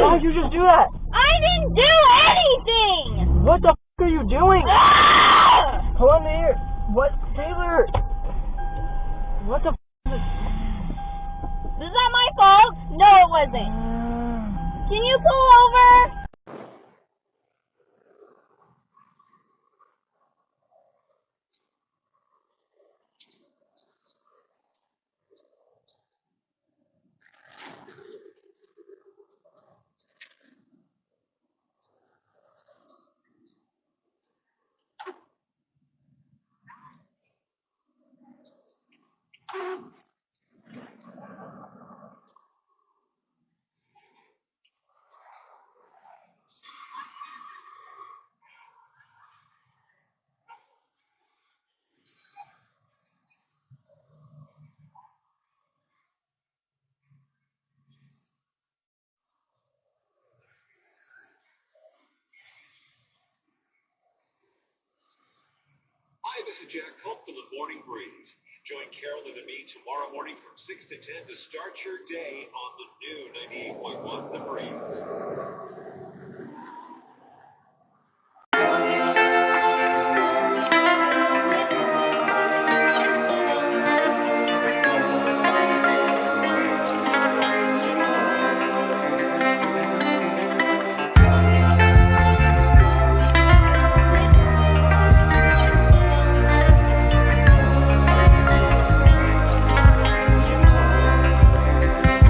Why'd you just do that? I didn't do anything! What the f*** are you doing? Ah! Hold on here. What, Taylor? What the f*** is this? Is that my fault? No, it wasn't. Can you pull over? Hi, this is Jack Culp for the Morning Breeze. Join Carolyn and me tomorrow morning from 6 to 10 to start your day on the new 98.1 The Breeze.